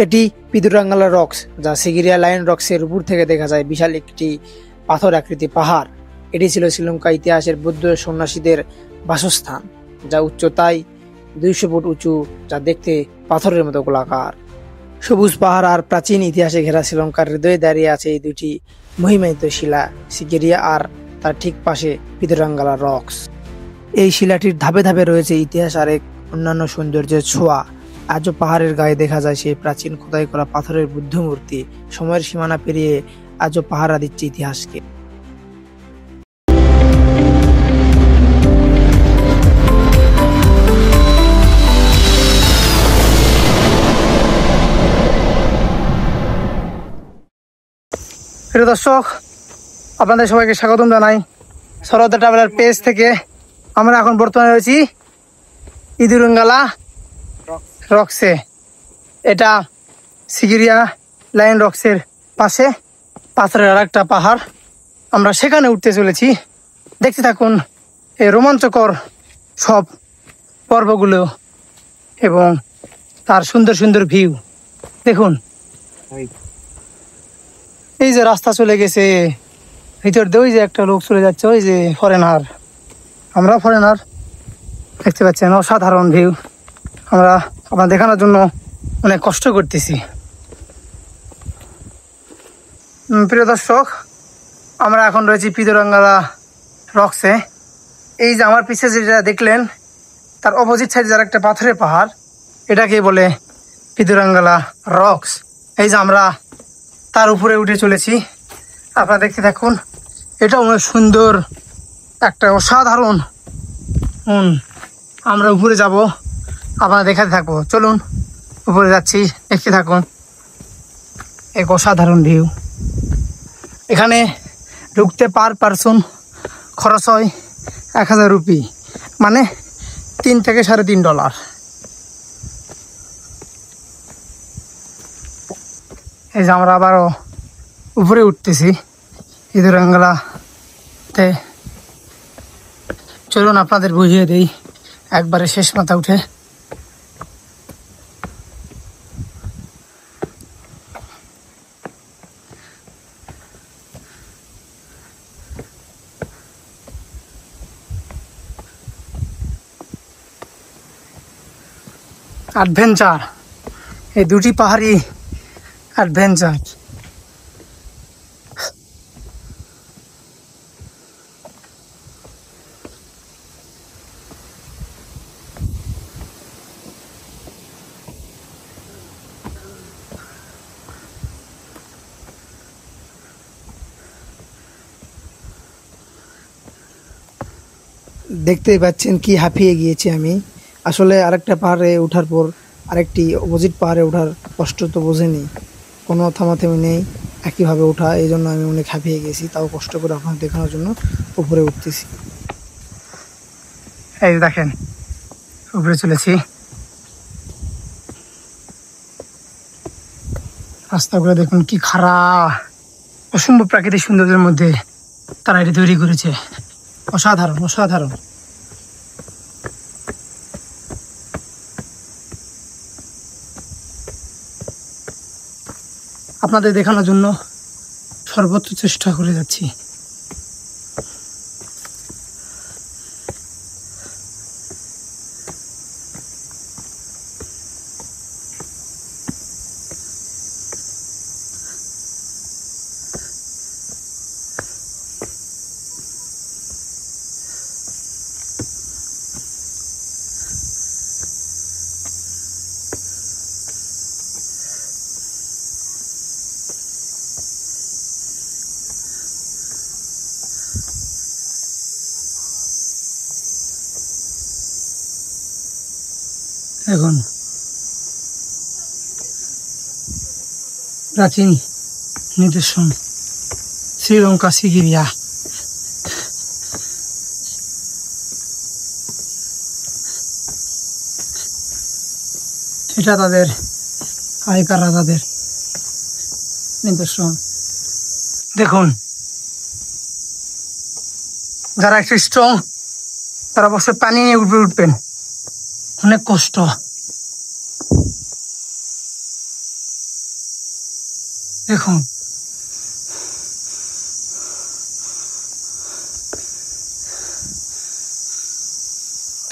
এটি পিদুরাঙ্গালা রক্স, যা সিগিরিয়া লায়ন রক্সের উপর থেকে দেখা যায় বিশাল একটি পাথর আকৃতি পাহাড়। এটি ছিল শ্রীলঙ্কা ইতিহাসের বৌদ্ধ সন্ন্যাসীদের বাসস্থান, যা উচ্চতায় 200 ফুট উঁচু, যা দেখতে পাথরের মতো গোলাকার। সবুজ পাহাড় আর প্রাচীন ইতিহাসে ঘেরা শ্রীলঙ্কার হৃদয়ে দাঁড়িয়ে আছে এই দুটি মহিমান্বিত শিলা, সিগিরিয়া আর তার ঠিক পাশে পিদুরাঙ্গালা রক্স। এই শিলাটির ধাপে ধাপে রয়েছে ইতিহাস আর এক অন্যান্য সৌন্দর্যের ছোঁয়া। আজও পাহাড়ের গায়ে দেখা যায় সেই প্রাচীন খোদাই করা পাথরের বুদ্ধ মূর্তি, সময়ের সীমানা পেরিয়ে আজও পাহারা দিচ্ছে ইতিহাসকে। প্রিয় দর্শক, আপনাদের সবাইকে স্বাগতম জানাই সরোদা ট্রাভেলার পেজ থেকে। আমরা এখন বর্তমানে রয়েছি পিদুরাঙ্গালা রক্সে। এটা সিগিরিয়া লায়ন রক্সের পাশে পাথরের আর একটা পাহাড়। আমরা সেখানে উঠতে চলেছি। দেখতে থাকুন এই রোমাঞ্চকর সব পর্বগুলো এবং তার সুন্দর সুন্দর ভিউ দেখুন। এই যে রাস্তা চলে গেছে ভিতর দিয়ে, ওই যে একটা লোক চলে যাচ্ছে, ওই যে ফরেনার। আমরা ফরেনার, দেখতে পাচ্ছেন অসাধারণ ভিউ। আমরা আপনার দেখানোর জন্য অনেক কষ্ট করতেছি। প্রিয় দর্শক, আমরা এখন রয়েছি পিদুরাঙ্গালা রক্সে। এই যে আমার পিছে যেটা দেখলেন, তার অপোজিট সাইডে যার একটা পাথরের পাহাড়, এটাকে বলে পিদুরাঙ্গালা রক্স। এই যে আমরা তার উপরে উঠে চলেছি, আপনারা দেখতে থাকুন। এটা অনেক সুন্দর, একটা অসাধারণ। আমরা উপরে যাব, আপনারা দেখাতে থাকবো। চলুন উপরে যাচ্ছি, দেখতে থাকুন। এক অসাধারণ ভিউ। এখানে ঢুকতে পার পারসন খরচ হয় 1000 রুপি, মানে $3 থেকে $3.5। এই যে আমরা আবারও উপরে উঠতেছি পিদুরাঙ্গালাতে। চলুন আপনাদের বুঝিয়ে দিই একবারে শেষ মাথা উঠে। অ্যাডভেঞ্চার, এই দুটি পাহাড়ি অ্যাডভেঞ্চার। দেখতেই পাচ্ছেন কি হাঁপিয়ে গিয়েছি আমি। আসলে আরেকটা পাহাড়ে ওঠার পর আরেকটি অপোজিট পাহাড়ে ওঠার কষ্ট তো বোঝেনি, কোনো থামাথামি নেই, একইভাবে ওঠা। এই জন্য আমি অনেক হাঁপিয়ে গেছি, তাও কষ্ট করে আপনাদের দেখানোর জন্য উপরে উঠতেছি। এই দেখেন উপরে চলেছি। রাস্তাগুলো দেখুন কি খারাপ, অসম্ভব প্রাকৃতিক সৌন্দর্যের মধ্যে তারা এটি তৈরি করেছে। অসাধারণ অসাধারণ। আপনাদের দেখানোর জন্য সর্বোচ্চ চেষ্টা করে যাচ্ছি। এখন প্রাচীন নিদর্শন শ্রীলঙ্কা সিগিরিয়া। এটা তাদের আগেকার রাজাদের নিদর্শন। দেখুন, যারা একটু স্ট্রং তারা অবশ্যই পানি নিয়ে উপরে উঠবেন, অনেক কষ্ট। দেখুন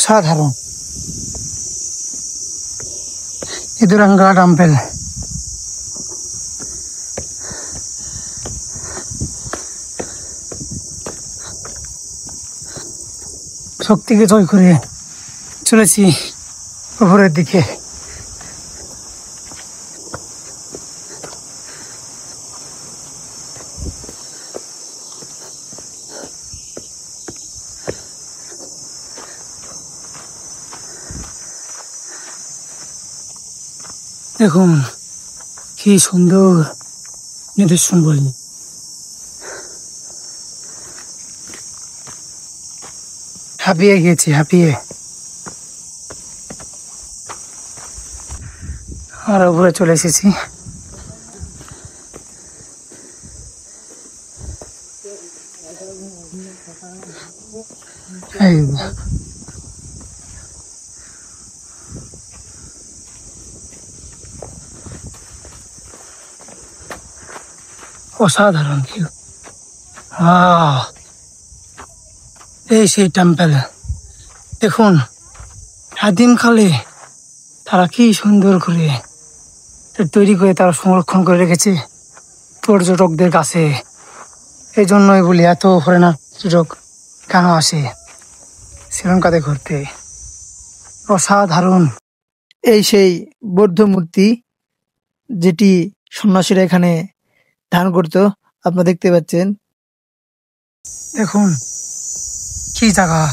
সাধারণ ইদুরাঙ্গা ডাম্পেল। শক্তিকে জয় করে চলেছি উপরের দিকে। দেখুন কি সুন্দর নিদর্শন বলি। হাঁপিয়ে গেছি, হাঁপিয়ে। আর উপরে চলে এসেছি। এই অসাধারণ ভিউ। এই সেই টেম্পল। দেখুন আদিমকালে তারা কি সুন্দর করে তৈরি করে তারা সংরক্ষণ করে রেখেছে পর্যটকদের কাছে। এই জন্যই বলি এত ফরেনার পর্যটক কেন আসে শ্রীলঙ্কাতে ঘুরতে। অসাধারণ। এই সেই বৌদ্ধ মূর্তি যেটি সন্ন্যাসীরা এখানে ধ্যান করতো, আপনারা দেখতে পাচ্ছেন। দেখুন কি জায়গা।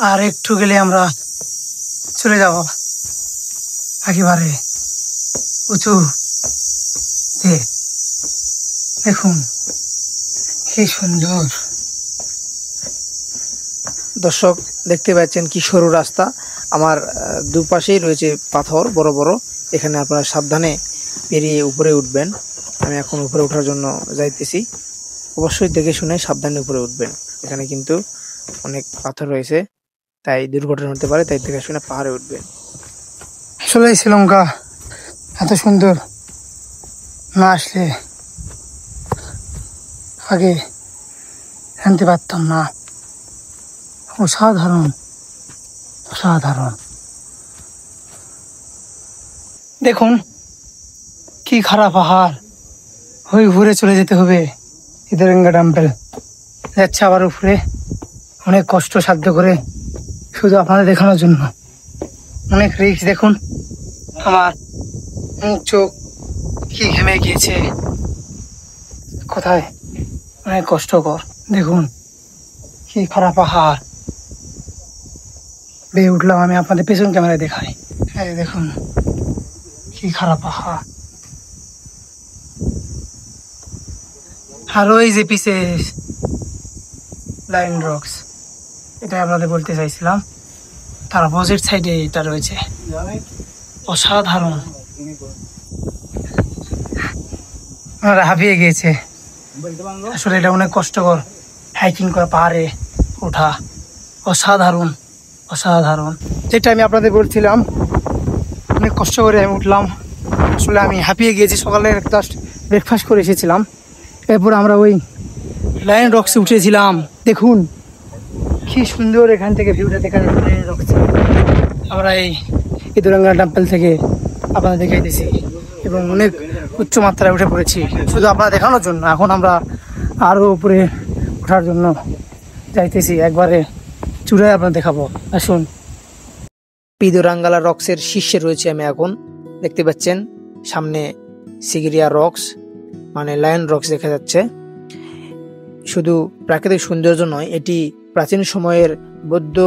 আর একটু গেলে আমরা চলে যাব একেবারে উঁচু। দেখুন কি সুন্দর। দর্শক দেখতে পাচ্ছেন কি সরু রাস্তা। আমার দুপাশেই রয়েছে পাথর বড় বড়। এখানে আপনারা সাবধানে পেরিয়ে উপরে উঠবেন। আমি এখন উপরে ওঠার জন্য যাইতেছি। অবশ্যই দেখে শুনে সাবধানে উপরে উঠবেন। এখানে কিন্তু অনেক পাথর রয়েছে, তাই দুর্ঘটনা হতে পারে, তাই দেখে শুনে পাহাড়ে উঠবেন। আসলে শ্রীলঙ্কা এত সুন্দর না আসলে আগে জানতে পারতাম না। অসাধারণ, অসাধারণ। দেখুন কি খারাপ পাহাড়। ওই ঘুরে চলে যেতে হবে ইদুরাঙ্গা টেম্পল। যাচ্ছে আবার উপরে, অনেক কষ্ট সাধ্য করে শুধু আপনাদের দেখানোর জন্য। অনেক রিস্ক। দেখুন আমার মুখ চোখ কি ঘেমে গিয়েছে। কোথায় অনেক কষ্টকর। দেখুন কি খারাপ পাহাড়। বেয়ে উঠলাম আমি, আপনাদের পেছন ক্যামেরায় দেখাই। এই দেখুন কি খারাপ পাহাড়। আর ওই যে পিছে লাইন রক্স, এটা আপনাদের বলতে চাইছিলাম। তার অপোজিট সাইডে এটা রয়েছে। অসাধারণ। ওনারা হাঁপিয়ে গিয়েছে। আসলে এটা অনেক কষ্টকর হাইকিং করা, পাহাড়ে ওঠা। অসাধারণ, অসাধারণ। যেটা আমি আপনাদের বলছিলাম, অনেক কষ্ট করে আমি উঠলাম। আসলে আমি হাঁপিয়ে গিয়েছি। সকালে জাস্ট ব্রেকফাস্ট করে এসেছিলাম। এরপর আমরা ওই লাইন রক্সে উঠেছিলাম। দেখুন কি সুন্দর এখান থেকে ভিউটা দেখা যাচ্ছে লাইন রক্সে। আমরা এই ইদুরাঙ্গা টেম্পল থেকে আপনাদের দেখাইতেছি এবং অনেক উচ্চ মাত্রায় উঠে পড়েছি শুধু আপনারা দেখানোর জন্য। এখন আমরা আরও উপরে ওঠার জন্য যাইতেছি। একবারে চূড়ায় আপনার দেখাবো, আসুন। ইদুরাঙ্গা রক্সের শীর্ষে রয়েছে আমি এখন। দেখতে পাচ্ছেন সামনে সিগিরিয়া রক্স মানে লায়ন রক্স দেখা যাচ্ছে। শুধু প্রাকৃতিক সৌন্দর্য নয়, এটি প্রাচীন সময়ের বৌদ্ধ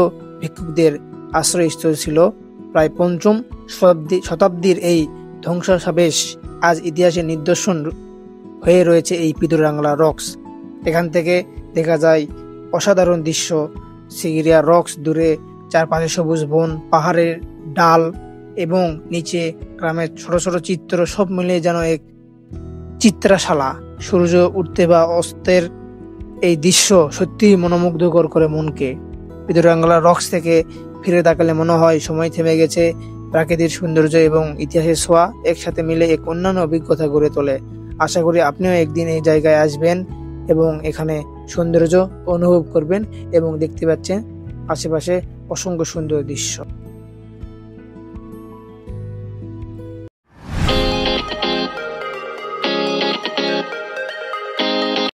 ভিক্ষুকদের আশ্রয়স্থল ছিল। প্রায় ৫ম শতাব্দীর এই ধ্বংসাবশেষ আজ ইতিহাসের নিদর্শন হয়ে রয়েছে এই ইদুরাঙ্গা রক্স। এখান থেকে দেখা যায় অসাধারণ দৃশ্য। সিগিরিয়া রক্স, দূরে চারপাশে সবুজ বন, পাহাড়ের ডাল এবং নিচে গ্রামের ছোট ছোট চিত্র, সব মিলিয়ে যেন এক চিত্রশালা। সূর্য উঠতে বা অস্তের এই দৃশ্য সত্যি মনোমুগ্ধকর করে মনকে। ইদুরাঙ্গা রক্স থেকে ফিরে তাকালে মনে হয় সময় থেমে গেছে প্রাকৃতিক সৌন্দর্য এবং ইতিহাসের ছোঁয়া একসাথে মিলে এক অন্যান্য অভিজ্ঞতা গড়ে তোলে। আশা করি আপনিও একদিন এই জায়গায় আসবেন এবং এখানে সৌন্দর্য অনুভব করবেন এবং দেখতে পাচ্ছেন আশেপাশে অসংখ্য সুন্দর দৃশ্য।